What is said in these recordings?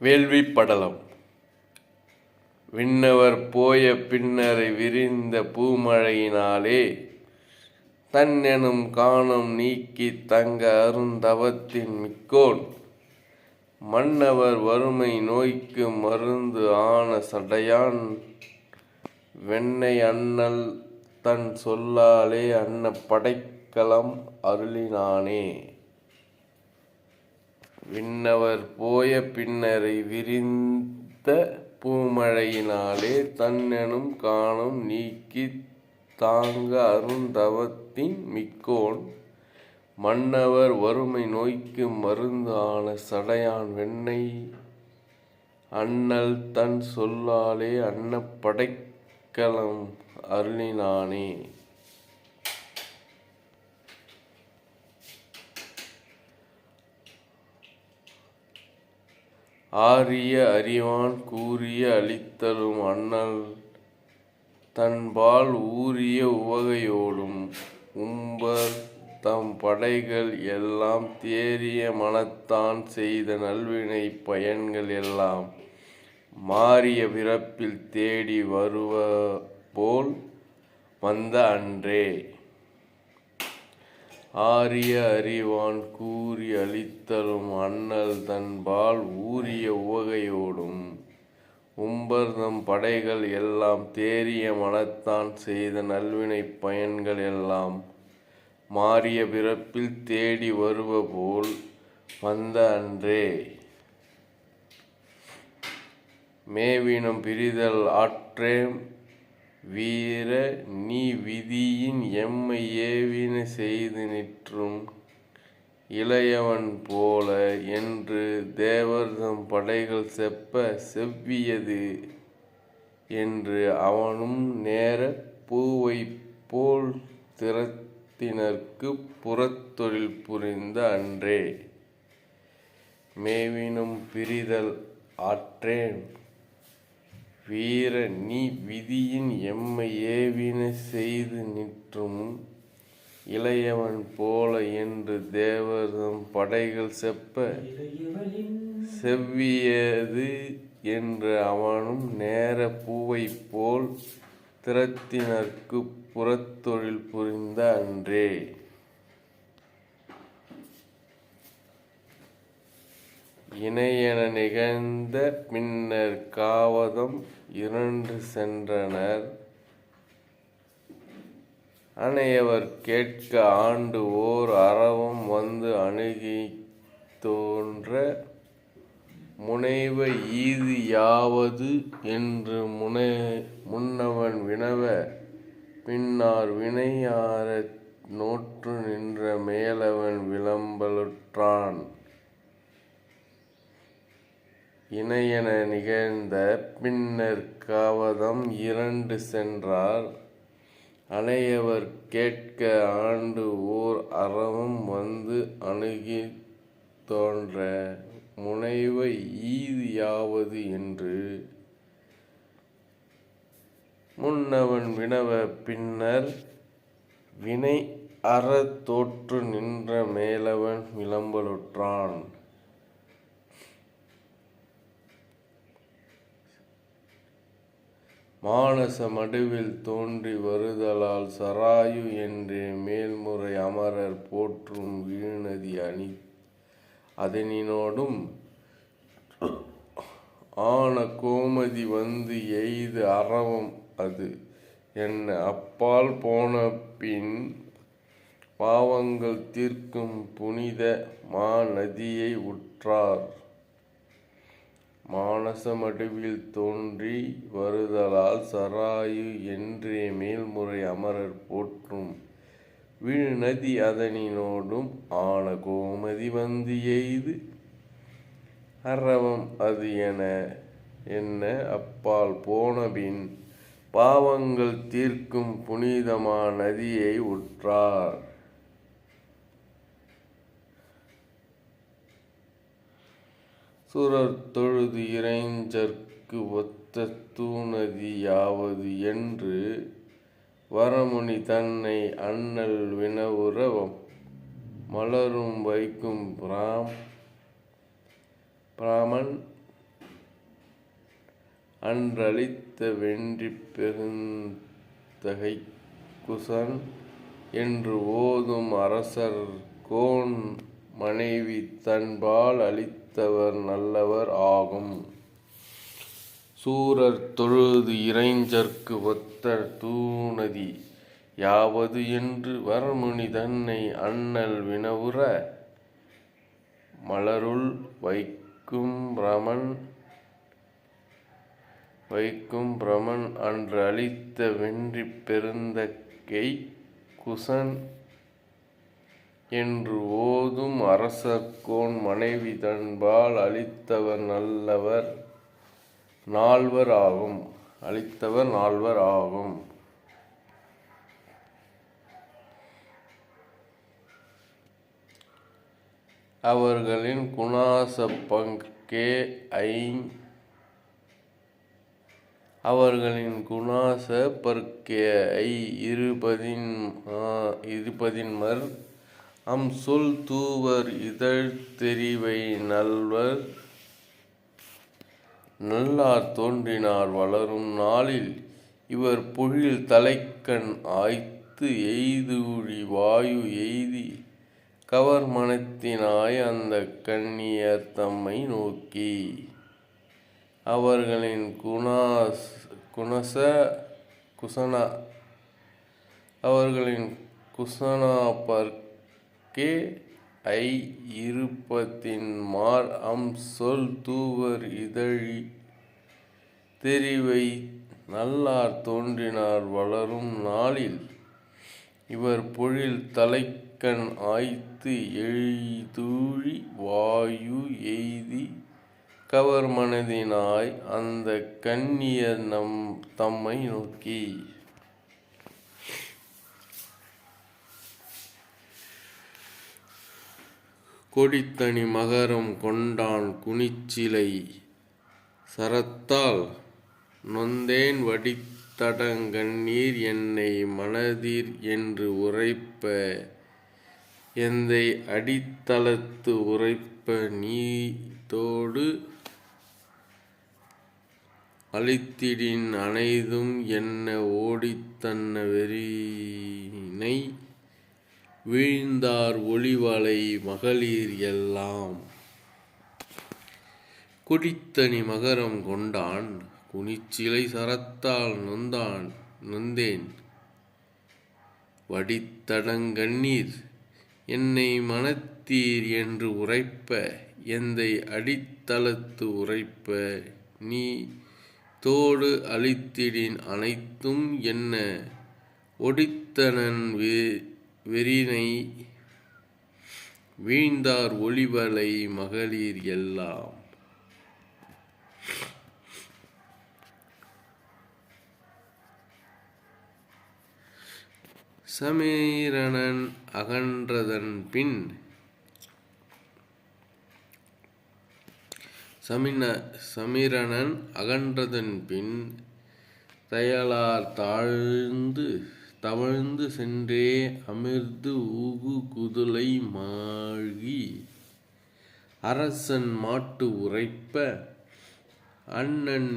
வேள்விப் படலம். விண்ணவர் போய பின்னரை விரிந்த பூமழையினாலே தன்னெனும் காணம் நீக்கித் தங்க அருந்தவத்தின் மிக்கோன் மன்னவர் வறுமை நோய்க்கு மருந்து ஆன சடையான் வெண்ணை அண்ணல் தன் சொல்லாலே அன்ன படைக்கலம் அருளினானே. விண்ணவர் போய பின்னரை விரிந்த பூமழையினாலே தன்னெனும் காணம் நீக்கித் தாங்க அருந்தவத்தின் மிக்கோன் மன்னவர் வறுமை நோய்க்கு மருந்து ஆன சடையான் வெண்ணை அண்ணல் தன் சொல்லாலே அன்ன படைக்கலம் அருளினானே. ஆரிய அறிவான் கூறிய அளித்தலும் அண்ணல் தன்பால் ஊரிய உவகையோடும் உம்பர் தம் படைகள் எல்லாம் தேறிய மனத்தான் செய்த நல்வினை பயன்கள் எல்லாம் மாறிய பிறப்பில் தேடி வருவ போல் வந்த அன்றே. ஆரிய அறிவான் கூறி அளித்தலும் அண்ணல் தன்பால் ஊரிய உவகையோடும் உம்பர்தம் படைகள் எல்லாம் தேறிய மனத்தான் செய்த நல்வினை பயன்கள் எல்லாம் மாறிய பிறப்பில் தேடி வருவ போல் வந்த அன்றே. மேவினும் பிரிதல் ஆற்றேம் வீர நீ விதியின் எம்மை ஏவின செய்து நிற்றும் இளையவன் போல என்று தேவர்தம் படைகள் செப்ப செவ்வியது என்று அவனும் நேர பூவை போல் திறத்தினர்க்கு புறத்தொழில் புரிந்த அன்றே. மேவினும் பிரிதல் ஆற்றேன் வீர நீ விதியின் எம்மை ஏவின செய்து நிற்றும் இளையவன் போல என்று தேவர்தம் படைகள் செப்ப செவ்வியது என்று அவனும் நேர பூவை போல் திறத்தினர்க்கு புறத்தொழில் புரிந்த அன்றே. இணையென நிகழ்ந்த பின்னர் காவதம் 2 சென்றனர் அனையவர் கேட்க ஆண்டு ஓர் அறவம் வந்து அணுகி தோன்ற முனைவ ஈது யாவது என்று முன்னவன் வினவ பின்னார் வினையார நோற்று நின்ற மேலவன் விளம்பலுற்றான். இணையென நிகழ்ந்த பின்னர் காவதம் 2 சென்றார் அனையவர் கேட்க ஆண்டு ஓர் அறவம் வந்து அணுகி தோன்ற முனைவ ஈது யாவது என்று முன்னவன் வினவ பின்னர் வினை அற தோற்று நின்ற மேலவன் விளம்பலுற்றான். மானச மடுவில் தோன்றி வருதலால் சராயு என்றே மேல்முறை அமரர் போற்றும் வீழ்நதி அணி அதனினோடும் ஆன கோமதி வந்து எய்து அறவம் அது என்ன அப்பால் போன பின் பாவங்கள் தீர்க்கும் புனித மாநதியை உற்றார். மானச மடுவில் தோன்றி வருதலால் சராயு என்றே மேல்முறை அமரர் போற்றும் வீழ்நதி அதனினோடும் ஆன கோமதி வந்து எய்து அறவம் அது என்ன அப்பால் போனபின் பாவங்கள் தீர்க்கும் புனிதமா நதியை உற்றார். சுரர் தொழுது இறைஞ்சற்கு ஒத்த தூநதி யாவது என்று வரமுனி தன்னை அண்ணல் வினவுற மலரும் வைக்கும் பிராமன் அன்றளித்த வென்றி பெருந்தகை குசன் என்று ஓதும் அரசர்கோன் மனைவி தன்பால் அளித்தவர் நல்லவர் ஆகும். சூரர் தொழுது இறைஞ்சற்கு ஒத்த தூநதி யாவது என்று வரமுனி தன்னை அண்ணல் வினவுற மலருள் வைக்கும் பிரமன் அன்று அளித்த வென்றி பெருந்தகை குசன் என்று ஓதும் அரசர்கோன் மனைவி தன்பால் அளித்தவர் நால்வர் ஆகும். அவர்களின் குணாச பர்க்கே இருபதின்மர் சொல் தூவர் இதழ் தெரிவை நல்லார் தோன்றினார் வளரும் நாளில் இவர் பொழில் தலைக்கண் ஆய்த்து எய்தூழி வாயு எய்தி கவர் மனத்தினாய் அந்த கன்னியர் தம்மை நோக்கி. அவர்களின் குசனா பர்க்கே இருபதின்மார் சொல் தூவர் இதழி தெரிவை நல்லார் தோன்றினார் வளரும் நாளில் இவர் பொழில் தலைக்கண் ஆய்த்து எய்தூழி வாயு எய்தி கவர் மனதினாய் அந்த கன்னியர் தம்மை நோக்கி. கொடித்தனி மகரம் கொண்டான் குனிச்சிலை சரத்தால் நொந்தேன் வடித்தடங்கண்ணீர் என்னை மனதிற் என்று உரைப்ப எந்தை அடித்தளத்து உரைப்ப நீதோடு அளித்திடின் அனைதும் என்ன ஓடித்தன்ன வெறினை வீழ்ந்தார் ஒளிவளை மகளிர் எல்லாம். கொடித்தனி மகரம் கொண்டான் குனிச்சிலை சரத்தால் நொந்தேன் வடித்தடங்கண்ணீர் என்னை மனத்தீர் என்று உரைப்ப எந்தை அடித்தளத்து உரைப்ப நீ தோடு அளித்திடின் அனைத்தும் என்ன ஒடித்தனன் வெறினை வீழ்ந்தார் ஒளிவளை மகளிர் எல்லாம். சமீரணன் அகன்றதன் பின் தயலார் தவழ்ந்து சென்றே அமிர்து ஊகு குதுலை மாழ்கி அரசன் மாட்டு உரைப்ப அண்ணன்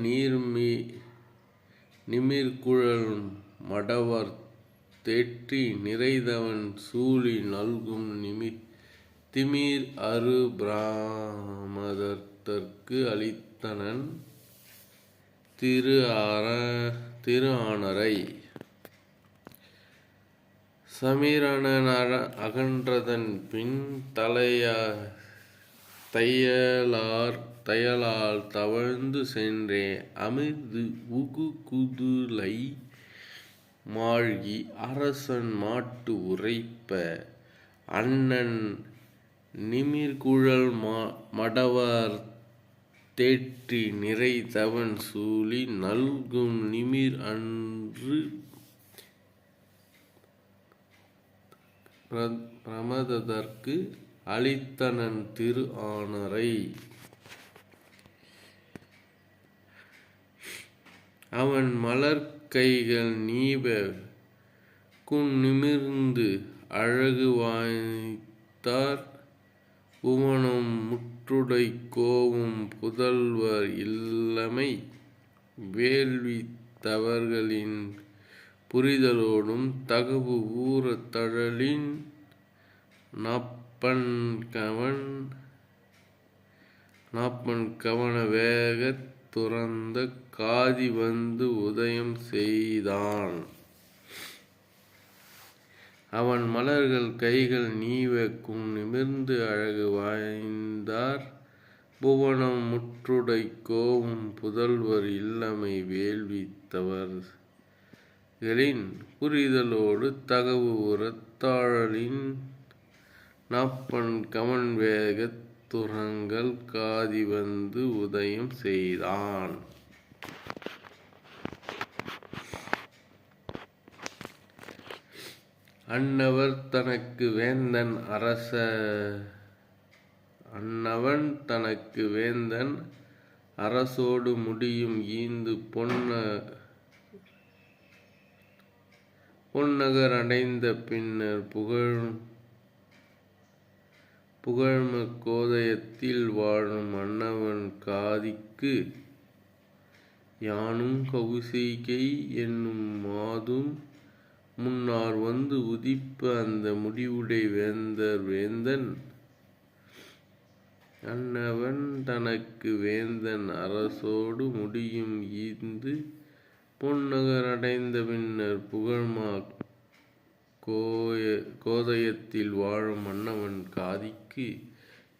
நிமிர்குழல் மடவர் தேற்றி நிறைதவன் சூழி நல்கும் திமிர் அரு பிராமதர்க்கு அளித்தனன் திரு ஆனரை. சமீரணன் அகன்றதன் பின் தயலால் தவழ்ந்து சென்றே அமிர்து உகு குதுலை மாழ்கி அரசன் மாட்டு உரைப்ப அண்ணன் நிமிர்குழல் மடவர் தேற்றி நிறைதவன் சூழி நல்கும் நிமிர் அன்று பிரமதர்க்கு அளித்தனன் திரு ஆனரை. அவன் மலர் கைகள் நீவ நிமிர்ந்து அழகு வாய்த்தார் புவனம் முற்றுடை கோவும் புதல்வர் இல்லமை வேள்வி தவர்களின் புரிதலோடும் தகவு ஊறத் தழலின் நாப்பன் கவன வேகத் துறந்த காதி வந்து உதயம் செய்தான். அவன் மலர்கள் கைகள் நீவ நிமிர்ந்து அழகு வாய்ந்தார் புவனம் முற்றுடை கோவும் புதல்வர் இல்லமை வேள்வி தவர்களின் புரிதலோடு தகவு உரத்தாழலின் நாப்பன் கவன் வேகத் துறங்கள் காதி வந்து உதயம் செய்தான். அன்னவன் தனக்கு வேந்தன் அரசோடு முடியும் ஈந்து பொன்னகர் அடைந்த பின்னர் புகழ்ம கோதயத்தில் வாழும் அன்னவன் காதிக்கு யானும் கௌசிகை என்னும் மாதும் முன்னார் வந்து உதிப்ப அந்த முடிவுடை வேந்தன் அன்னவன் தனக்கு வேந்தன் அரசோடு முடியும் ஈந்து பொன்னகர் அடைந்த பின்னர் புகழ்மா கோதயத்தில் வாழும் மன்னவன் காதிக்கு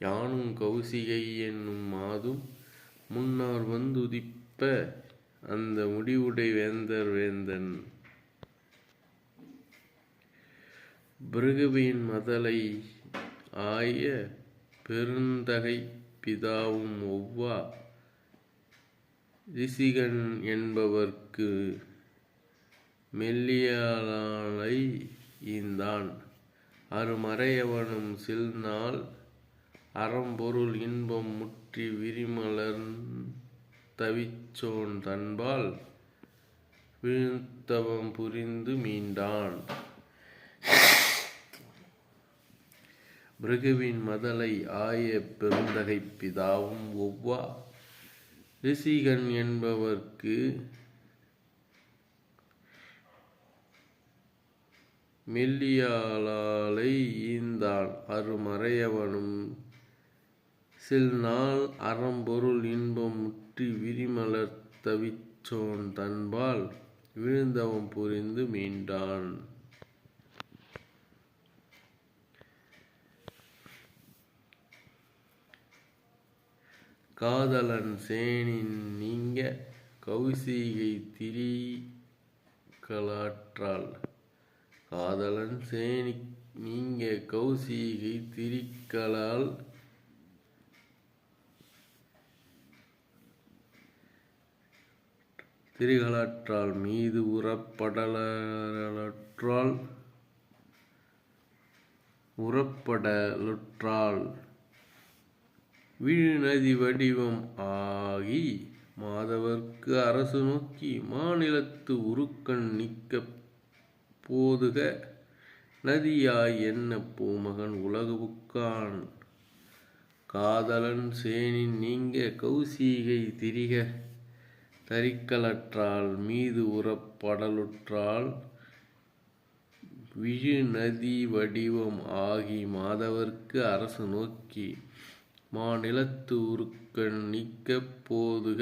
யானும் கௌசிகை என்னும் மாதும் முன்னார் வந்து உதிப்ப அந்த முடிவுடை வேந்தன் பிருகுவின் மதலை ஆய பெருந்தகை பிதாவும் ஒவ்வா ரிசிகன் என்பவர்க்கு மெல்லியலாளை ஈந்தான். அருமறையவனும் சில்நாள் அறம்பொருள் இன்பம் முற்றி விரிமலர் தவிச்சோன் தன்பால் விழுத்தவம் புரிந்து மீண்டான். பிருகுவின் மதலை ஆய பெருந்தகை பிதாவும் ஒவ்வா ரிசிகன் என்பவர்க்கு மெல்லியலாளை ஈந்தான். அருமறையவனும் சில்நாள் அறம்பொருள் இன்பம் முற்றி விரிமலர் தவிச்சோன் தன்பால் விழுந்தவம் புரிந்து மீண்டான். காதலன் சேணின் நீங்க கௌசிகை திரிகலாற்றாள். காதலன் சேணி நீங்க கௌசிகை திரிகலாற்றாள் மீது உறப்படலுற்றாள். விழுநதி வடிவம் ஆகி மாதவர்க்கு அரசு நோக்கி மாநிலத்து உருக்கண் நிற்கப் போதுக நதியாய் என்ன பூமகன் உலகுக்கான். காதலன் சேணின் நீங்க கௌசிகை தரிக்கலற்றாள் மீது உறப்படலுற்றாள். விழுநதி வடிவம் ஆகி மாதவர்க்கு அரசு நோக்கி மாநிலத்து உருக்கண் நீக்கப் போதுக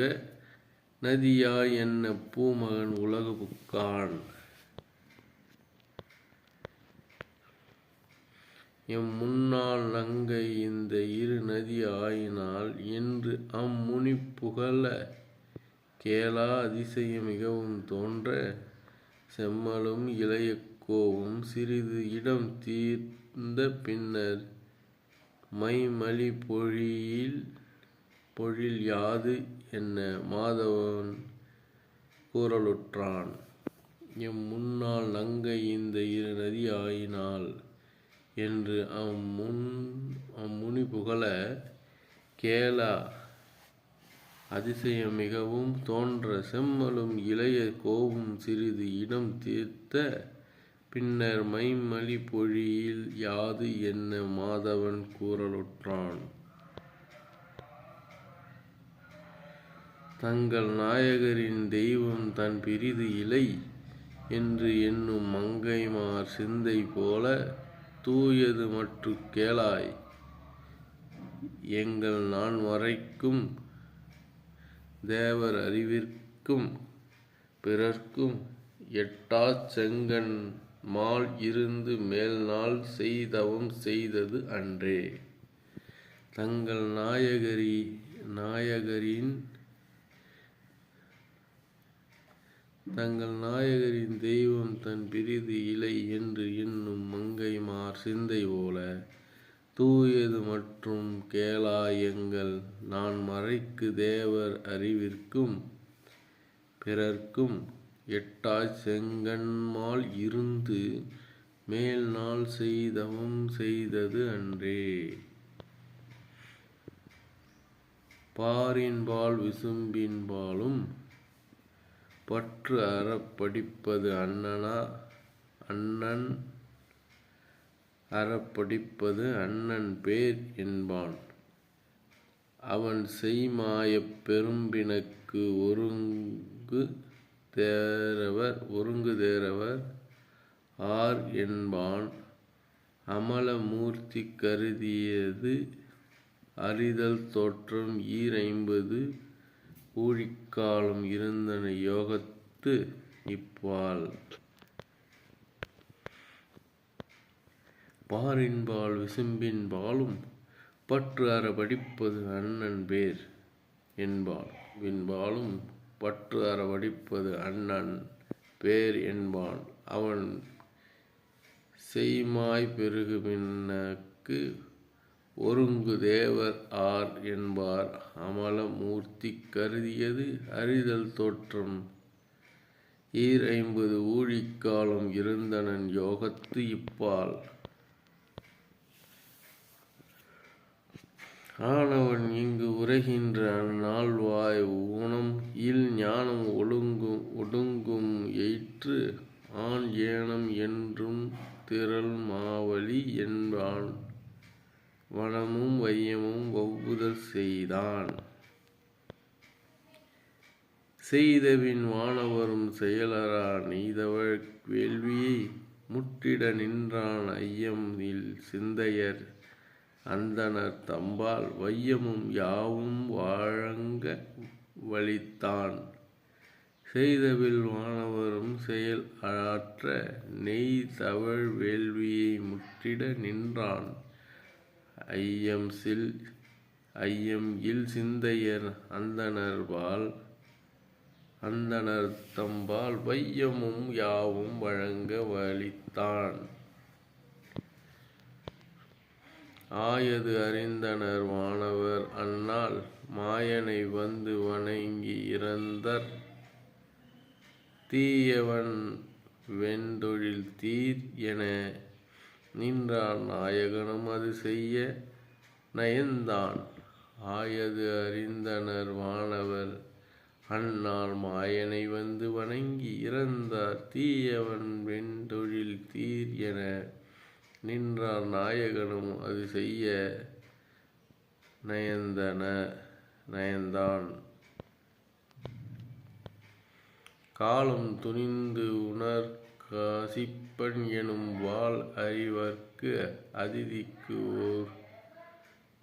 நதியாய் என்ன பூமகன் உலகுக்கான். எம் முன்னாள் நங்கை இந்த இரு நதி ஆயினாள் என்று அம்முனி புகழ கேளா அதிசய மிகவும் தோன்ற செம்மலும் இளைய கோவும் சிறிது இடம் தீர்ந்த பின்னர் மைமலி பொழில் யாது என்ன மாதவன் கூறலுற்றான். எம் முன்னாள் நங்கை இந்த இரு நதி ஆயினாள் என்று அம்முனி புகழ கேளா அதிசயம் மிகவும் தோன்ற செம்மலும் இளைய கோவும் சிறிது இடம் தீர்த்த பின்னர் மைமலி பொழில் யாது என்ன மாதவன் கூறலுற்றான். தங்கள் நாயகரின் தெய்வம் தன் பிறிது இலை என்று எண்ணும் மங்கைமார் சிந்தை போல தூயது மற்று கேளாய் எங்கள் நான் வரைக்கும் தேவர் அறிவிற்கும் பிறர்க்கும் எட்டாச் செங்கண் மால் இருந்து மேல்நாள் செய்தவம் செய்தது அன்றே. தங்கள் நாயகரின் தெய்வம் தன் பிறிது இலை என்று எண்ணும் மங்கைமார் சிந்தை போல தூயது மற்றும் கேளாய் எங்கள் நான் மறைக்கு தேவர் அறிவிற்கும் பிறர்க்கும் எட்டாச் செங்கண்மால் இருந்து மேல்நாள் செய்தவம் செய்தது அன்றே. பாரின்பால் விசும்பின்பாலும் பற்று அறப் படிப்பது அண்ணன் பேர் என்பான் அவன் செய்மாயப் பெரும்பிணக்கு ஒருங்கு தேரவர் ஆர் என்பான் அமல மூர்த்தி கருதியது அறிதல் தோற்றம் 50 ஊழிக்காலம் இருந்தன யோகத்து இப்பால். பாரின்பால் விசும்பின்பாலும் பற்று அற படிப்பது அண்ணன் பேர் என்பான் விண்பாலும் பற்று அற படிப்பது அண்ணன் பேர் என்பான் அவன் செய்மாய் பெருகுபிணக்கு ஒருங்கு தேவர் ஆர் என்பார் அமல மூர்த்தி கருதியது அறிதல் தோற்றம் 50 ஊழிக்காலம் இருந்தனன் யோகத்து இப்பால். ஆனவன் இங்கு உரைகின்ற அந்நால்வாய் ஊனம் இல் ஞானம் ஒடுங்கும் எயிற்று ஆன் ஏனம் என்றும் திரள் மாவலி என்பான் வனமும் வையமும் ஒவ்வுதல் செய்தான். செய்தபின் வானவரும் செயலரா நெய்தவழ் வேள்வியை முற்றிட நின்றான் ஐயம் இல் சிந்தையர் அந்தணர் தம்பால் வையமும் யாவும் வழங்க வலித்தான். செய்தபில் வானவரும் செயல் ஆற்ற நெய் தவழ் வேள்வியை முற்றிட நின்றான் ஐயம் இல் சிந்தையர் அந்தணர் தம்பால் வையமும் யாவும் வழங்க வலித்தான். ஆயது அறிந்தனர் வானவர் அந்நாள் மாயனை வந்து வணங்கி இறந்தர் தீயவன் வெண்டொழில் தீர் என நின்றான் நாயகனும் அது செய்ய நயந்தான். ஆயது அறிந்தனர் வானவர் அந்நாள் மாயனை வந்து வணங்கி இறந்தார் தீயவன் வெண்டொழில் தீர் என நின்றார் நாயகனும் அது செய்ய நயந்தான். காலம் துணிந்து உணர் காசிப்பன் எனும் வாள் அறிவர்க்கு அதிதிக்கு ஓர்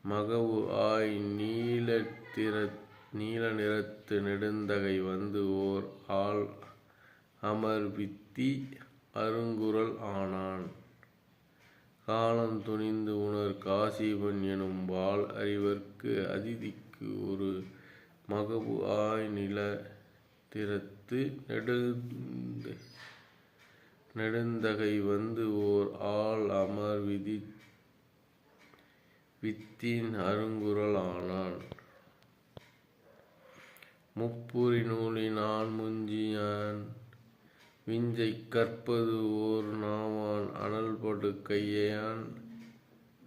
மகவு ஆய் நீல நிறத்து நெடுந்தகை வந்து ஓர் ஆள் அமர் வித்தி அருங்குரல் ஆனான். காலம் துணிந்து உணர் காசிபன் எனும் வாள் அறிவர்க்கு அதிதிக்கு ஒரு மகவு ஆய் நிலத்திறத்து நெடுந்தகை வந்து ஓர் ஆள் அமர் வித்தின் அருங்குரல் ஆனான். முப்புரி நூலினான் முஞ்சியான் விஞ்சை கற்பது ஓர் நாவான் அனல்படு கையான்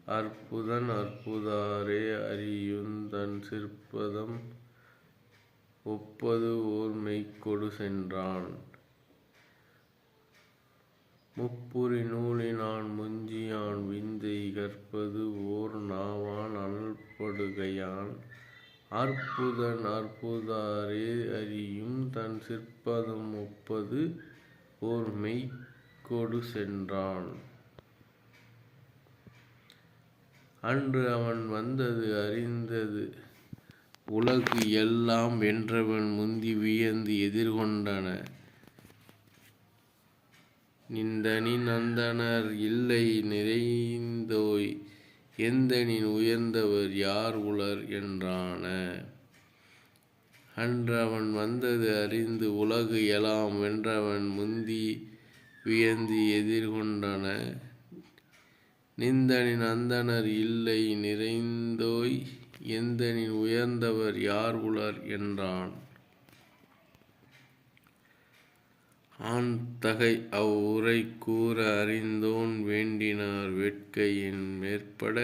அற்புதாரே அறியுந்தன் சிற்பதம் ஒப்பது ஓர் மெய்க்கொடு சென்றான். முப்புரி நூலினான் முஞ்சியான் விஞ்சை கற்பது ஓர் நாவான் அனல்படு கையான் அற்புதன் அற்புதாரே அறியும் தன் சிற்பதம் ஒப்பது ஓர் மெய்க்கொடு சென்றான். அன்று அவன் வந்தது அறிந்தது உலகு எல்லாம் வென்றவன் முந்தி வியந்து எதிர்கொண்டன. நின்றனின் அந்தணர் இல்லை நிறைந்தோய் எந்தனின் உயர்ந்தவர் யார் உளர் என்றான. அன்று அவன் வந்தது அறிந்து உலகு எல்லாம் வென்றவன் முந்தி வியந்து எதிர்கொண்டன. நிந்தனின் அந்தணர் இல்லை நிறைந்தோய் எந்தனின் உயர்ந்தவர் யார் உளர் என்றான். ஆண்தகை அவ்வுரை கூற அறிந்தோன் வேண்டினார் வேட்கையின் மேற்பட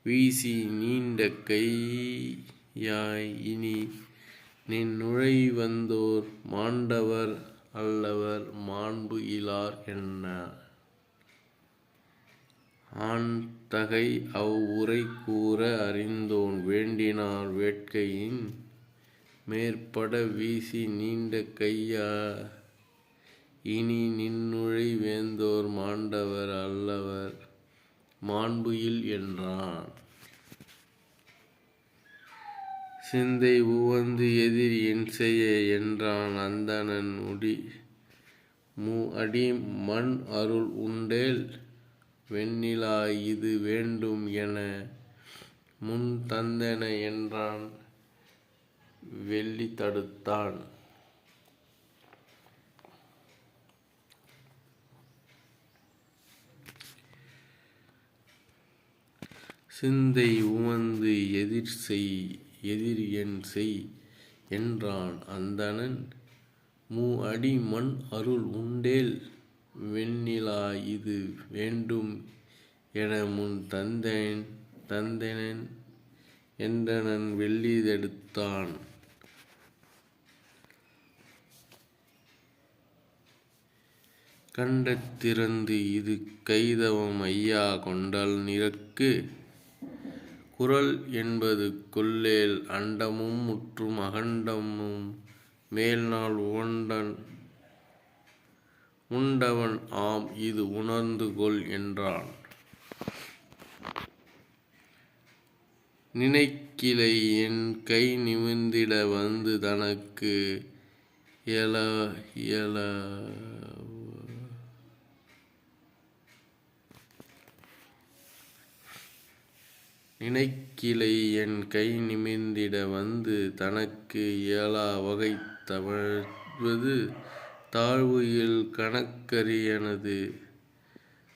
வீசி நீண்ட கையாய் இனி நின் நுழை வந்தோர் மாண்டவர் அல்லவர் மாண்பு இலார் என்ன. ஆண்தகை அவ்வுரை கூற அறிந்தோன் வேண்டினார் வேட்கையின் மேற்பட வீசி நீண்ட கையா இனி நின்னுழை வேந்தோர் மாண்டவர் அல்லவர் மாண்பு இல் என்றான். சிந்தை உவந்து எதிர் என் செய்ய என்றான் அந்தணன் அடி மண் அருள் உண்டேல் வெண்ணிலா இது வேண்டும் என முன் தந்தென என்றான் வெள்ளி தடுத்தான். சிந்தை உவந்து எதிர் என் செய் என்றான் அந்தணன் அடி மண் அருள் உண்டேல் வெண்ணிலா இது வேண்டும் என முன் தந்தெனன் என்றனன் வெள்ளி தடுத்தான். கண்டத்திறந்து இது கைதவம் ஐயா கொண்டல் நிறக்கு குறள் என்பது கொல்லேல் அண்டமும் முற்றும் அகண்டமும் மேல்நாள் உண்டவன் ஆம் இது உணர்ந்து கொள் என்றான். நினைக்கிலை என் கை நிமிர்ந்திட வந்து தனக்கு நினைக்கிலை என் கை நிமிர்ந்திட வந்து தனக்கு இயலா வகை தவழ்வது தாழ்வு இல் கணக்கரியனது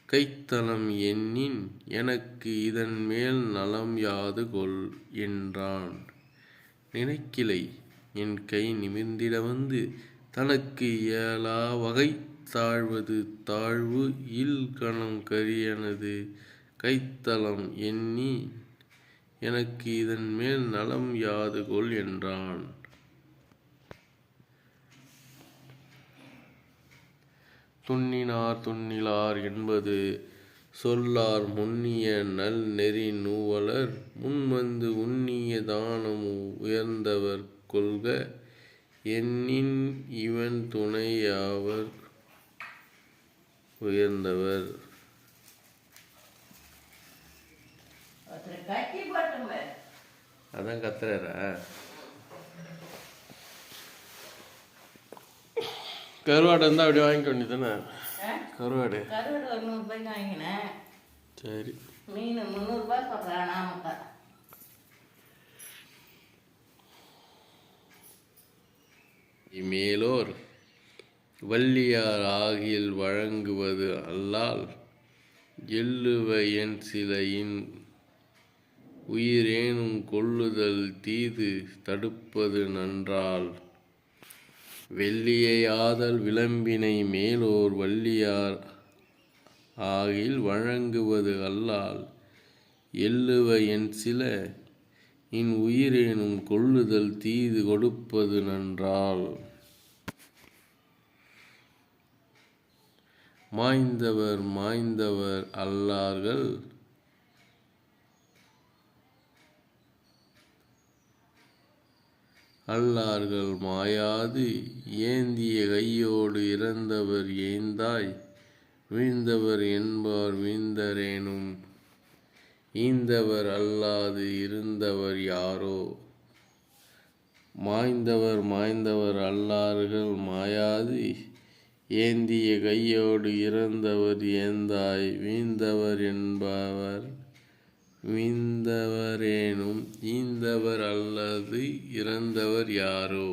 கைத்தலம் எண்ணின் எனக்கு இதன் மேல் நலம் யாது கொள் என்றான். நினைக்கிலை என் கை நிமிர்ந்திட வந்து தனக்கு இயலா வகை தாழ்வது தாழ்வு இல் கணக்கரியனது கைத்தலம் எண்ணி எனக்கு இதன் மேல் நலம் யாது கொள் என்றான். துண்ணினார் துண்ணிலார் என்பது சொல்லார் முன்னிய நல் நெறி நூவலர் முன்வந்து உன்னிய தானம் உயர்ந்தவர் கொள்க எண்ணின் இவன் துணையாவர் உயர்ந்தவர். அதான் கத்துறாரா? கருவாடு இருந்தால் அப்படி வாங்கிக்க வேண்டியதானே? கருவாடு ஒரு 100 ரூபாய்க்கு வாங்கினேன். சரி. மீன் 300 ரூபாய் சொல்கிறேன். நாமக்கா மேலோர் வள்ளியார் ஆகில் வழங்குவது அல்லால் எள்ளுவ என் சிலையின் உயிரேனும் கொள்ளுதல் தீது தடுப்பது நன்றால் வெள்ளியை ஆதல் விளம்பினை மேலோர் வள்ளியார் ஆகில் வழங்குவது அல்லால் எள்ளுவ என் சில இன் உயிரேனும் கொள்ளுதல் தீது கொடுப்பது நன்றால். மாய்ந்தவர் அல்லார்கள் அல்லார்கள் மாயாது ஏந்திய கையோடு இறந்தவர் ஏந்தாய் வீழ்ந்தவர் என்பார் வீழ்ந்தரேனும் ஈந்தவர் அல்லாது இருந்தவர் யாரோ. மாய்ந்தவர் அல்லார்கள் மாயாது ஏந்திய கையோடு இறந்தவர் ஏந்தாய் வீழ்ந்தவர் என்பவர் வீழ்ந்தவரேனும் ஈந்தவர் அல்லது இறந்தவர் யாரோ.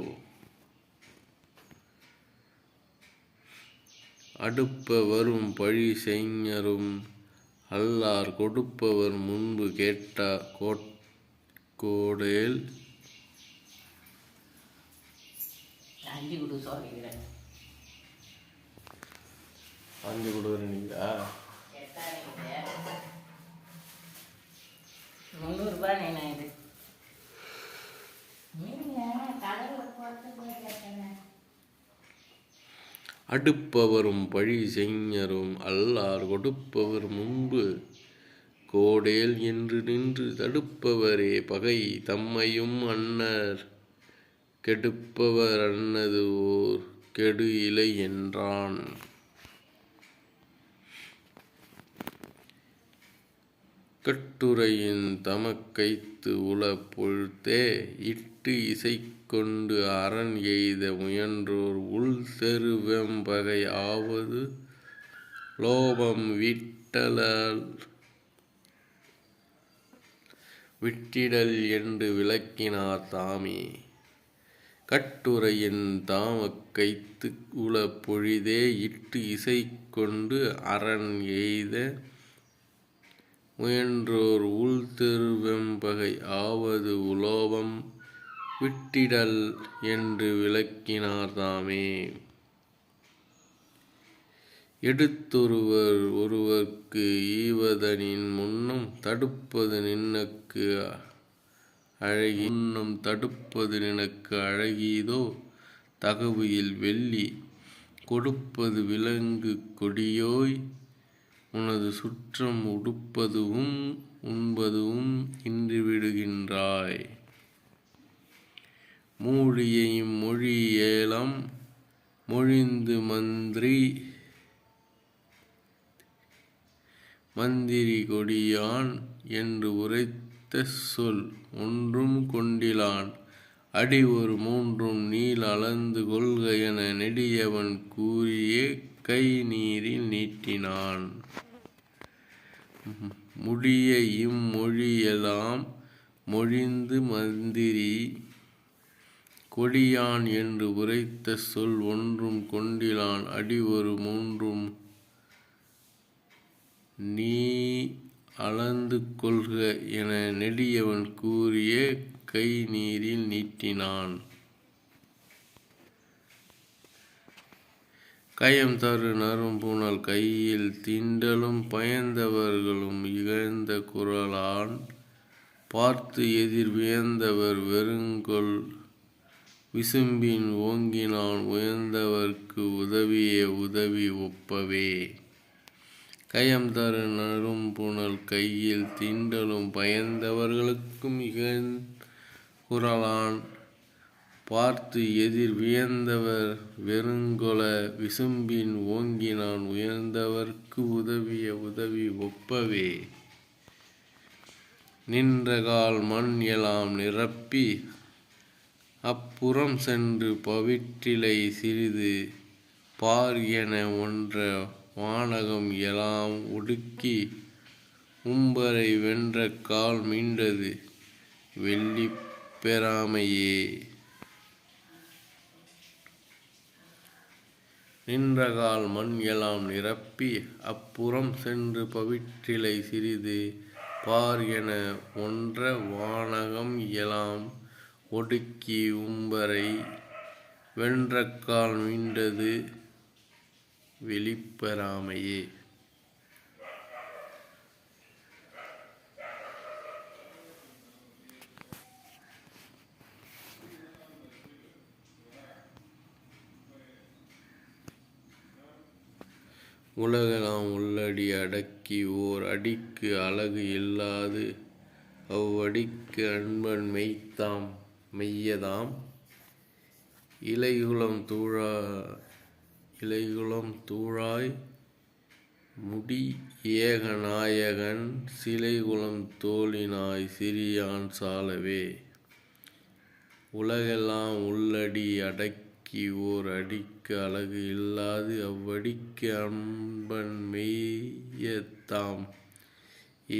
அடுப்ப வரும் பழி செய்ஞரும் அல்லார் கொடுப்பவர் முன்பு கேட்டா கோடேல். அஞ்சு கொடுக்குறீங்களா? 300 ரூபாய் இது அடுப்பவரும் பழி செய்ஞரும் அல்லார் கொடுப்பவர் முன்பு கோடேல் என்று நின்று தடுப்பவரே பகை தம்மையும் அன்னர் கெடுப்பவர் அன்னது ஓர் கெடு இலை என்றான். கட்டுரையின் தமக்கைத்து உள பொழுத்தே இட்டு இசை கொண்டு அரண் எய்த முயன்றோர் உள் தெரு வெம்பகை ஆவது லோபம் விட்டிடல் என்று விளக்கினார் தாமே. கட்டுரையின் தாமக்கைத்து உள பொழிதே இட்டு இசை கொண்டு அரண் எய்த முயன்றோர் உள் தெரு வெம்பகை ஆவது உலோபம் விட்டிடல் என்று விளக்கினார் தாமே. எடுத்தொருவர் ஒருவர்க்கு ஈவதனின் முன்னம் தடுப்பது நினக்கு அழகியதோ தகவுயில் வெள்ளி கொடுப்பது விலங்கு கொடியோய் உனது சுற்றம் உடுப்பதுவும் உண்பதுவும் இன்றி விடுகின்றாய். மூழியையும் மொழி ஏலம் மொழிந்து மந்திரி கொடியான் என்று உரைத்த சொல் ஒன்றும் கொண்டிலான் அடி ஒரு மூன்றும் நீள் அளந்து கொள்க என நெடியவன் கூறியே கை நீரில் நீட்டினான். முடிய இம்மொழியெல்லாம் மொழிந்து மந்திரி கொடியான் என்று உரைத்த சொல் ஒன்றும் கொண்டிலான் அடி ஒரு மூன்றும் நீ அளந்து கொள்க என நெடியவன் கூறிய கை நீரில் நீட்டினான். கயம் தரு நறும்புணல் கையில் தீண்டலும் பயந்தவர்களும் இகழ்ந்த குரலான் பார்த்து எதிர் வியந்தவர் வெறுங்கொல் விசும்பின் ஓங்கினான் உயர்ந்தவர்க்கு உதவிய உதவி ஒப்பவே. கயம் தரு நறும்புணல் கையில் தீண்டலும் பயந்தவர்களுக்கும் இகழ்ந்த குரலான் பார்த்து எதிர் வியந்தவர் வெறுங்கொல விசும்பின் ஓங்கினான் உயர்ந்தவர்க்கு உதவிய உதவி ஒப்பவே. நின்றகால் மண் எலாம் நிரப்பி அப்புறம் சென்று பவிற்றிலை சிறிது பார் என ஒன்ற வானகம் எலாம் ஒடுக்கி உம்பரை வென்ற கால் மீண்டது வெள்ளிப் பெறாமையே. நின்றகால் மண் எலாம் நிரப்பி அப்புறம் சென்று பவிற்றிலை சிறிது பார் என ஒன்ற வானகம் எலாம் ஒடுக்கி உம்பரை வென்றக்கால் மீண்டது வெளிப்பெறாமையே. உலகெலாம் உள்ளடி அடக்கி ஓர் அடிக்கு அழகு இல்லாது அவ்வடிக்கு அன்பன் மெய்யதாம் இலைகுலம் தூழாய் முடி ஏகநாயகன் சிலைகுலம் தோளினாய் சிறியான் சாலவே. உலகெல்லாம் உள்ளடி அடக்கி ஓர் அடிக்கு அழகு இல்லாது அவ்வடிக்கு அன்பன் மெய்யத்தாம்.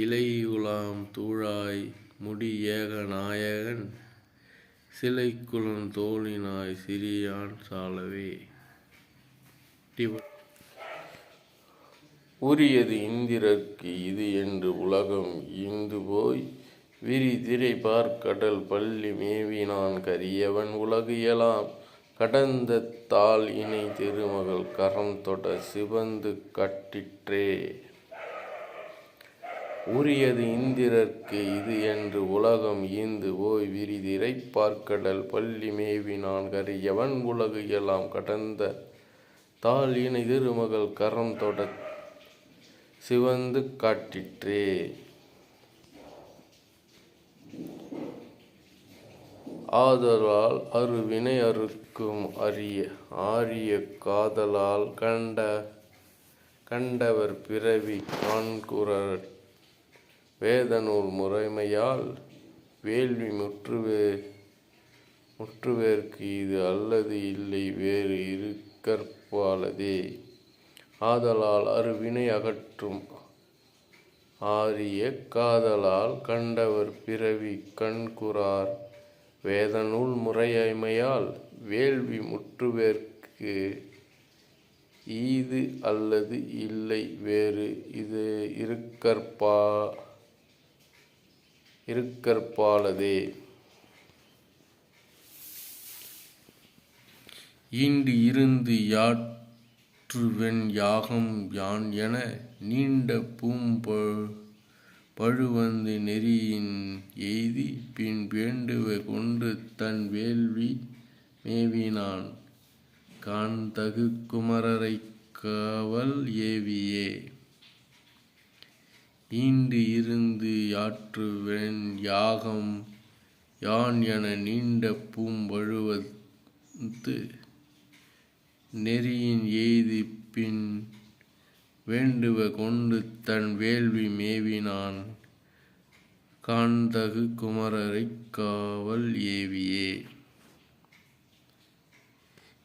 இலைகுலாம் தூழாய் முடி ஏகநாயகன் சிலைக்குலம் தோளினாய் சிறியான் சாலவே. உரியது இந்திரர்க்கு இது என்று உலகம் ஈந்து போய் விரிதிரை பார்க்கடல் பள்ளி மேவினான் கரியவன் உலகு எலாம் கடந்த தாள் இணை திருமகள் கரம் தொட சிவந்து கட்டிற்றே. உரியது இந்திரர்க்கு இது என்று உலகம் ஈந்து போய் விரிதிரை பார்க்கடல் பள்ளி மேவினான் கரியவன் உலகு எலாம் கடந்த தாள் இணை திருமகள் கரம் தொட சிவந்து காட்டிற்றே. ஆதலால் அருவினை அறுக்கும் ஆரிய காதலால் கண்டவர் பிறவி காண்குறர் வேதநூல் முறைமையால் வேள்வி முற்றுவேற்கு இது அல்லது இல்லை வேறு இருக்கற்பாலதே. ஆதலால் அருவினை அகற்றும் ஆரிய காதலால் கண்டவர் பிறவி கண்குறார் வேதநூல் முறைமையால் வேள்வி முற்றுவேற்கு ஈது அல்லது இல்லை வேறு இது இருக்கற்பாலதே. ஈண்டு இருந்து யாற்றுவென் யாகம் யான் என நீண்ட பழுவந்து நெறியின் எய்தி பின் வேண்டுவ கொண்டு தன் வேள்வி மேவினான் காண்தகு குமரரைக் காவல் ஏவியே. ஈண்டு இருந்து யாற்றுவென் யாகம் யான் என நீண்ட பழுவந்து நெறியின் எய்தி பின் வேண்டுவ கொண்டு தன் வேள்வி மேவினான் காண்தகு குமரரைக் காவல் ஏவியே.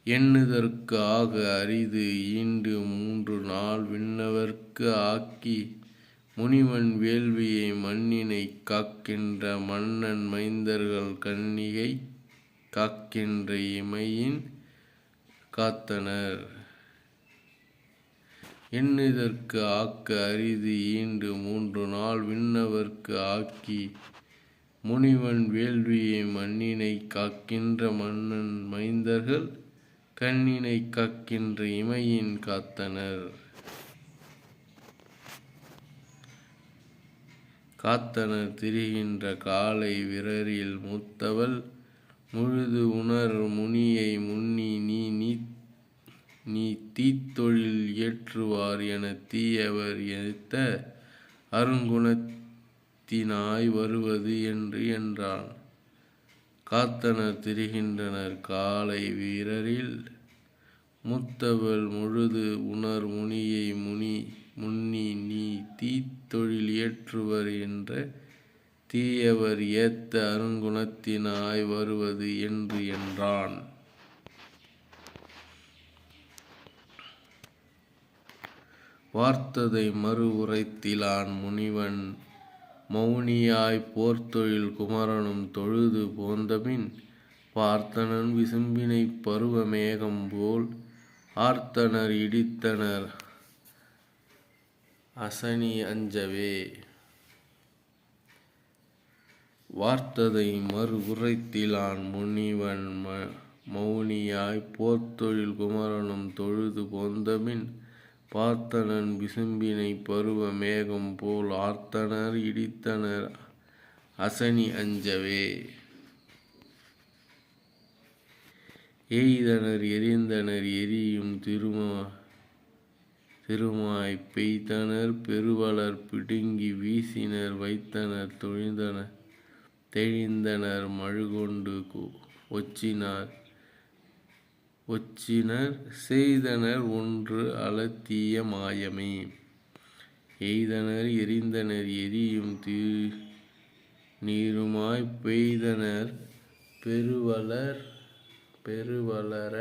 எண்ணுதற்கு ஆக அரிது ஈண்டு 3 நாள் விண்ணவர்க்கு ஆக்கி முனிவன் வேள்வியை மண்ணினை காக்கின்ற மன்னன் மைந்தர்கள் கன்னிகை காக்கின்ற இமையின் காத்தனர். எண்ணுதற்கு ஆக்க அரிது ஈண்டு 3 நாள் விண்ணவர்க்கு ஆக்கி முனிவன் வேள்வியை மண்ணினை காக்கின்ற மன்னன் மைந்தர்கள் கண்ணினை காக்கின்ற இமையின் காத்தனர். காத்தனர் திரிகின்ற காலை விரரில் மூத்தவள் முழுது உணர் முனியை முன்னி நீ தீத்தொழில் ஏற்றுவார் என தீயவர் ஏத்த அருங்குணத்தினாய் வருவது என்று என்றான். காத்தனர் திரிகின்றனர் காலை வீரரில் மூத்தவள் முழுது உணர் முனியை முன்னி நீ தீத்தொழில் ஏற்றுவர் என்ற தீயவர் ஏத்த அருங்குணத்தினாய் வருவது என்று என்றான். வார்த்ததை மறு உரைத்திலான் முனிவன் மௌனியாய் போர்த்தொழில் குமரனும் தொழுது போந்தபின் பார்த்தனன் விசும்பினை பருவ மேகம் போல் ஆர்த்தனர் இடித்தனர் அசனி அஞ்சவே. வார்த்ததை மறு உரைத்திலான் முனிவன் மௌனியாய் போர்த்தொழில் குமரனும் தொழுது போந்தபின் பார்த்தனன் விசும்பினை பருவ மேகம் போல் ஆர்த்தனர் இடித்தனர் அசனி அஞ்சவே. எய்தனர் எரிந்தனர் எரியும் திருமாய் பெய்தனர் பெருவளர் பிடுங்கி வீசினர் வைத்தனர் தெழிந்தனர் மழுகொண்டு ஒச்சினார் ஒச்சினர் செய்தனர் ஒன்று அலத்தீய மாயமே. எய்தனர் எரிந்தனர் எரியும் நீருமாய் பெய்தனர் பெருவளர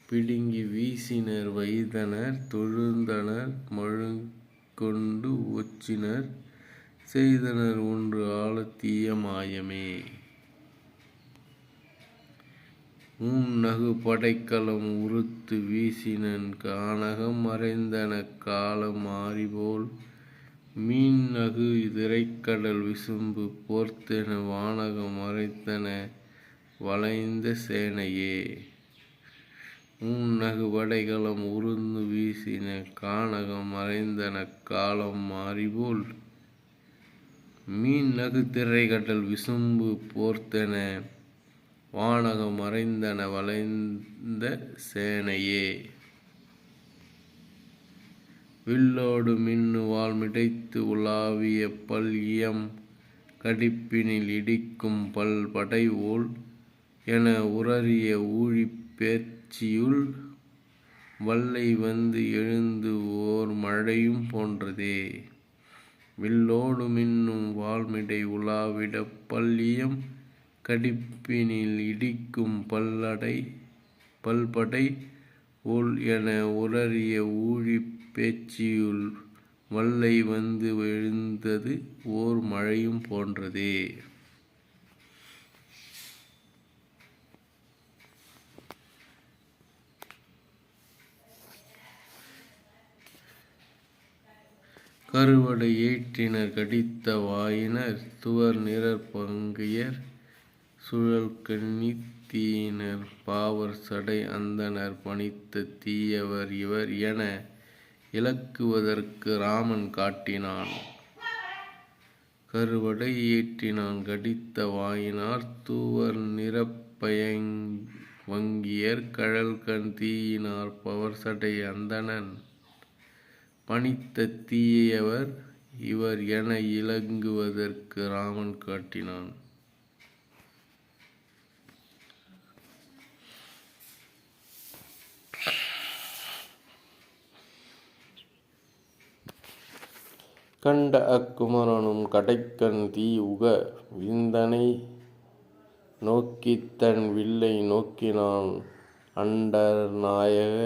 பிடுங்கி வீசினர் வைத்தனர் தொழுந்தனர் மழுங்கொண்டு ஒச்சினர் செய்தனர் ஒன்று ஆலத்தீய மாயமே. நகு படைக்கலம் உறுத்து வீசினன் கானகம் மறைந்தன காலம் மாறிபோல் மீன்னகு திரைக்கடல் விசும்பு போர்த்தென வானகம் மறைத்தன வளைந்த சேனையே. நகு படைக்கலம் உருந்து வீசின கானகம் மறைந்தன காலம் மாறிபோல் மீன்னகு திரைக்கடல் விசும்பு போர்த்தென வானகம் மறைந்தன வளைந்த சேனையே. வில்லோடு மின்னு வாள்மிடைத்து உலாவிய பல் இயம் கடிப்பினில் இடிக்கும் பல் படைவோல் என உரறிய ஊழிப் பேர்ச்சியுள் வல்லை வந்து எழுந்து ஓர் மழையும் போன்றதே. வில்லோடு மின்னும் வாள்மிடை உலாவிட பல் இயம் கடிப்பினில் இடிக்கும் பல்படை ஓல் என உரறிய ஊழிப் பேச்சியுள் வல்லை வந்து எழுந்தது ஓர் மழையும் போன்றதே. கருவடை ஏற்றினர் கடித்த வாயினர் துவர் நிறர் பங்கையர் சுழல் கண்ணித் தீயினர் பாவர் சடை அந்தணர் பணித்த தீயவர் இவர் என இலக்குவதற்கு ராமன் காட்டினான். கருவடை ஏற்றினான் கடித்த வாயினார் தூவர் நிறப்பயவங்கியர் கழல்கண் தீயினார் பவர்சடை அந்தணன் பணித்த தீயவர் இவர் என இலங்குவதற்கு ராமன் காட்டினான். கண்ட அக்குமரனும் கடைக்கண் தீ உக விந்தனை நோக்கித் தன் வில்லை நோக்கினான் அண்டர் நாயக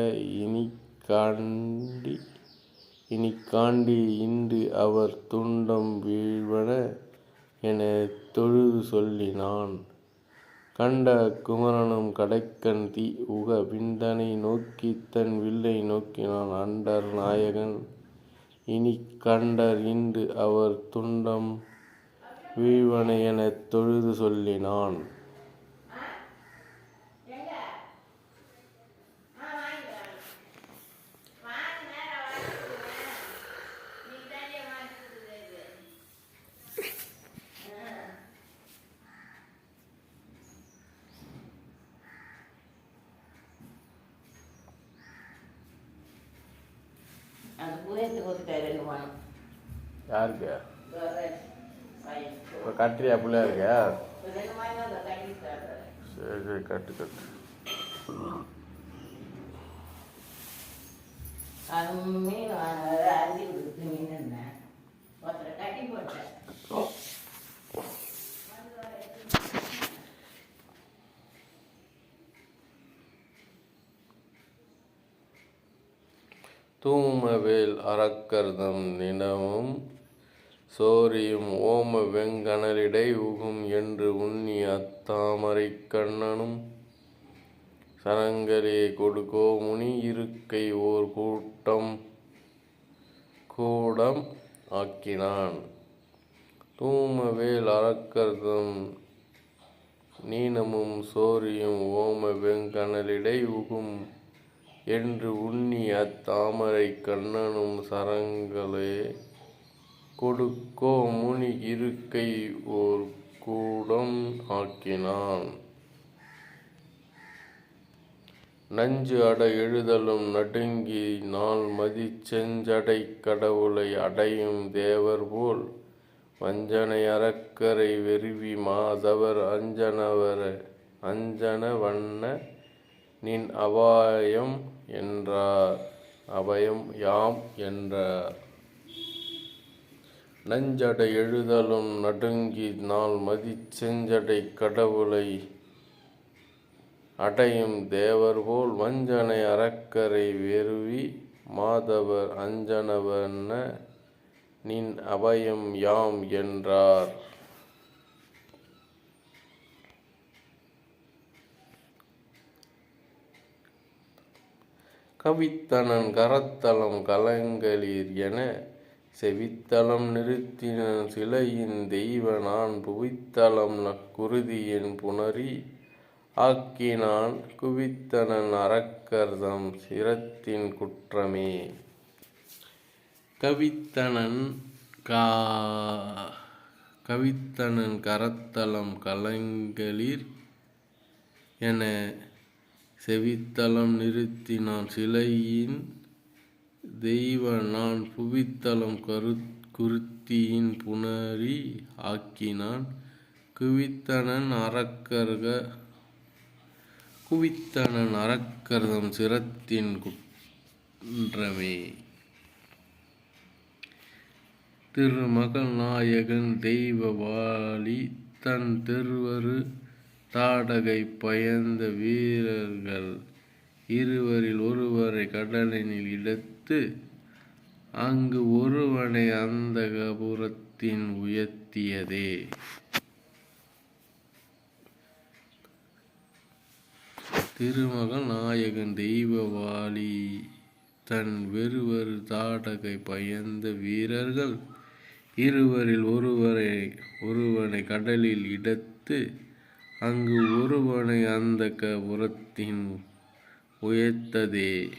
இனிக்காண்டி இன்று அவர் துண்டம் வீழ்வன எனத் தொழுது சொல்லினான். கண்ட அக்குமரனும் கடைக்கண் தீ உக விந்தனை நோக்கித் தன் வில்லை நோக்கினான் அண்டர் நாயகன் இனிக்கண்டர் இன்று அவர் துண்டம் வீழ்வன எனத் தொழுது சொல்லினான். அந்த புயத்துக்கு ஒத்துக்காரு ரெண்டு வானம் யாருக்கு பையன் இப்போ கட்டுறியா பிள்ளையா இருக்கா? ரெண்டு வாரம் அந்த கட்டிட்டாரு. சரி சரி கட்டு. அது மீன் அரிசி கொடுத்து மீன் இருந்தேன் ஒருத்தரை கட்டி போட்டேன். தூமவேல் அரக்கர்தம் நிலமும் சோரியும் ஓம வெங்கணலிடை உகும் என்று உண்ணி அத்தாமரைக் கண்ணனும் சரங்களே கொடுகோ முனி இருக்கை ஓர் கூடம் ஆக்கினான். தூமவேல் அரக்கர்தம் நீனமும் சோரியும் ஓம வெங்கணலிடை உகும் என்று உண்ணி அத்தாமரை கண்ணனும் சரங்களே கொடுக்கோ முனி இருக்கை ஓர் கூடம் ஆக்கினான். நஞ்சு அட எழுதலும் நடுங்கி நாள் மதி செஞ்சடை கடவுளை அடையும் தேவர் போல் வஞ்சனை அரக்கரை வெறுவி மாதவர் அஞ்சன வண்ண நின் அபாயம் என்றார். அபயம் யாம் என்றார். நஞ்சடை எழுதலும் நடுங்கி நாள்மதிச் செஞ்சடைக் கடவுளை அடையும் தேவர்போல் வஞ்சனை அரக்கரை வெருவி மாதவர் அஞ்சனவன்ன நின் அபயம் யாம் என்றார். கவித்தனன் கரத்தலம் கலங்கலீர் என செவித்தலம் நிறுத்தினன் சிலையின் தெய்வ நான் புவித்தலம் குருதியின் புணரி ஆக்கினான் குவித்தனன் அரக்கர்தம் சிரத்தின் குற்றமே. கவித்தனன் கரத்தலம் கலங்கலீர் என செவித்தலம் நிறுத்தினான் சிலையின் தெய்வ நான் புவித்தலம் குருத்தியின் புணரி ஆக்கினான் குவித்தனன் அரக்கர்தம் சிரத்தின் குன்றமே. திருமகள் நாயகன் தெய்வ வாழி தன் தெருவரு தாடகை பயந்த வீரர்கள் இருவரில் ஒருவரை கடலினில் இடத்து அங்கு ஒருவனை அந்த கபுரத்தின் உயர்த்தியதே. திருமகள் நாயகன் தெய்வ வாழி தன் வெறுவரு தாடகை பயந்த வீரர்கள் இருவரில் ஒருவனை கடலில் இடத்து அங்கு ஒருவனை அந்த கபுரத்தின் உயர்த்ததே.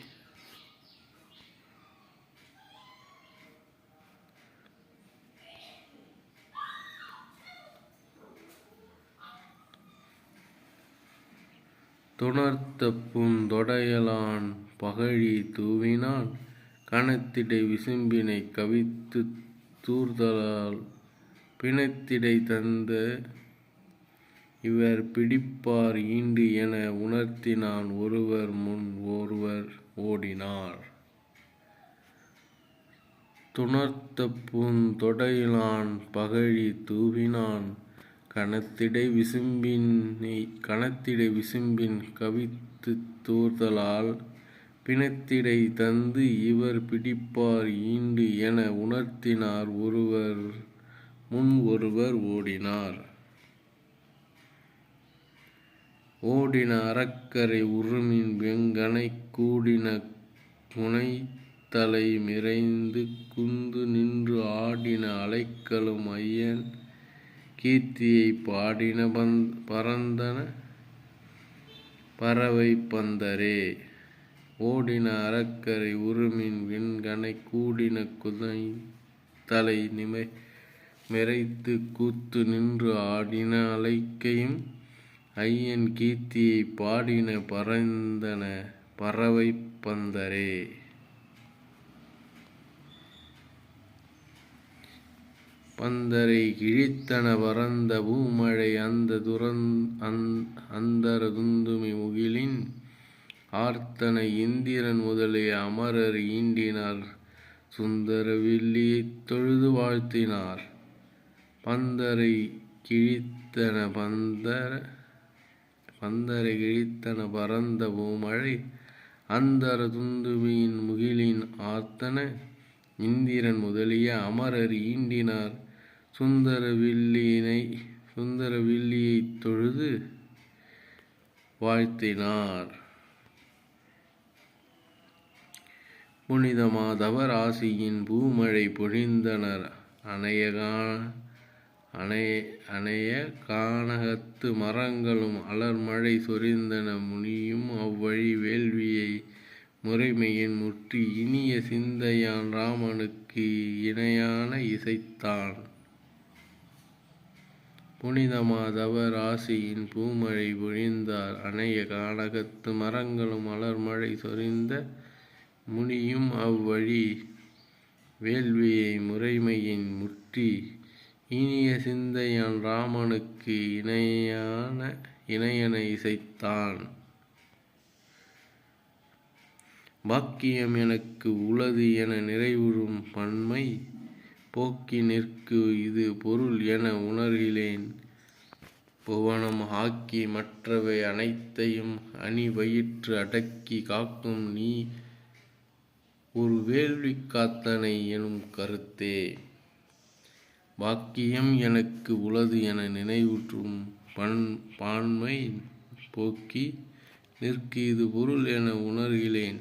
துணர்த்த பூந்தொடையலான் பகழி தூவினான் கணத்திடை விசும்பினை கவித்து தூர்தலால் பிணத்திடை தந்த இவர் பிடிப்பார் ஈண்டு என உணர்த்தினான் ஒருவர் முன் ஒருவர் ஓடினார். துணர்த்த பூந்தொடையிலான் பகழி தூவினான் கணத்திடை விசும்பின் கவித்து தூர்தலால் பிணத்திடை தந்து இவர் பிடிப்பார் ஈண்டு என உணர்த்தினார் ஒருவர் முன் ஒருவர் ஓடினார். ஓடின அரக்கரை உருமின் வெங்கனை கூடின குனைத்தலை மிரைந்து குந்து நின்று ஆடின அலைக்கலும் ஐயன் கீர்த்தியை பாடின பரந்தன பறவை பந்தரே. ஓடின அரக்கரை உருமின் வெண்கனை கூடின குனைத்தலை மிரைத்து கூத்து நின்று ஆடின அலைக்கையும் ஐயன் கீர்த்தியை பாடின பரந்தன பறவை பந்தரே. பந்தரை கிழித்தன பரந்த பூமழை அந்தர துந்துமி முகிலின் ஆர்த்தன இந்திரன் முதலிய அமரர் ஈண்டினார் சுந்தர வில்லியைத் தொழுது வாழ்த்தினார். பந்தரை கிழித்தன பரந்த பூமழை அந்தர துந்துமியின் முகிலின் ஆர்த்தன இந்திரன் முதலிய அமரர் ஈண்டினார் சுந்தர வில்லியைத் தொழுது வாழ்த்தினார். புனித மாதவர் ஆசியின் பூமழை பொழிந்தனர் அணைய கானகத்து மரங்களும் அலர்மழை சொரிந்தன முனியும் அவ்வழி வேள்வியை முறைமையின் முற்றி இனிய சிந்தையான் ராமனுக்கு இணையான இசைத்தான். புனித மாதவர் ஆசியின் பூமழை பொழிந்தார் அணைய கானகத்து மரங்களும் அலர்மழை சொரிந்த முனியும் அவ்வழி வேள்வியை முறைமையின் முற்றி இனிய சிந்தையான் ராமனுக்கு இணையன இசைத்தான். பாக்கியம் எனக்கு உளது என நிறைவுறும் பன்மை போக்கி நிற்கு இது பொருள் என உணர்கிலேன். புவனம் ஆக்கி மற்றவை அனைத்தையும் அணி வயிற்று அடக்கி காக்கும் நீ ஒரு வேள்வி காத்தனை எனும் கருத்தே. பாக்கியம் எனக்கு உளது என நினைவுற்றும் பான்மை போக்கி நிற்கு இது பொருள் என உணர்கிலேன்.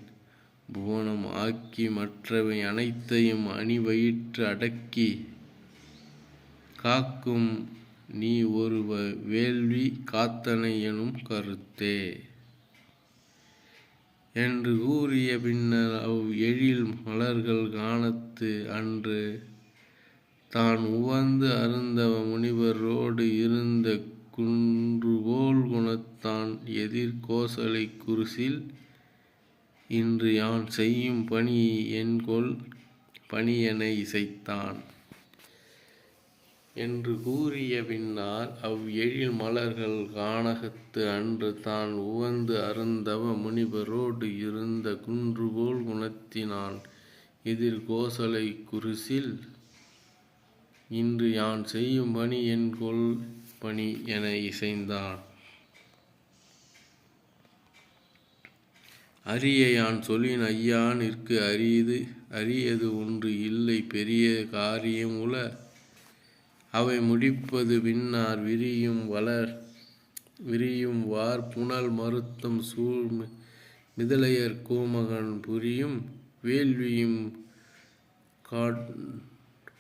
புவனம் ஆக்கி மற்றவை அனைத்தையும் அணி வயிற்று அடக்கி காக்கும் நீ ஒரு வேள்வி காத்தனை எனும் கருத்தே. என்று கூறிய பின்னர் எழில் மலர்கள் காணத்து அன்று தான் உவந்து அருந்தவ முனிவரோடு இருந்த குன்றுபோல் குணத்தான் எதிர் கோசலை குருசில் இன்று யான் செய்யும் பணி என்கொல் பணி என இசைத்தான். என்று கூறிய பின்னால் எழில் மலர்கள் கானகத்து அன்று தான் உவந்து அருந்தவ முனிவரோடு இருந்த குன்றுபோல் குணத்தினான் எதிர் கோசலை குருசில் இன்று யான் செய்யும் பணி என்கொல் பணி என இசைந்தான். அரிய யான் சொல்லின் ஐயா நிற்கு அரியது ஒன்று இல்லை பெரிய காரியம் உள அவை முடிப்பது பின்னார் விரியும் வார் புனல் மருத்தம் சூழ் மிதலையர் கோமகன் புரியும்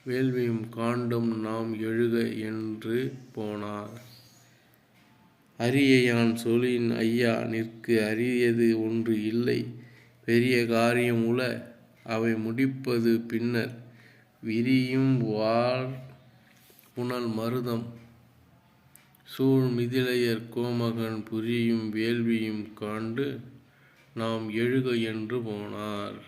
வேள்வியும் காண்டும் நாம் எழுக என்று போனார். அரிய யான் சொல்லின் ஐயா நிற்கு அரியது ஒன்று இல்லை பெரிய காரியம் உள அவை முடிப்பது பின்னர் விரியும் வார் புனல் மருதம் சூழ் மிதிலையர் கோமகன் புரியும் வேள்வியும் காண்டு நாம் எழுக என்று போனார்.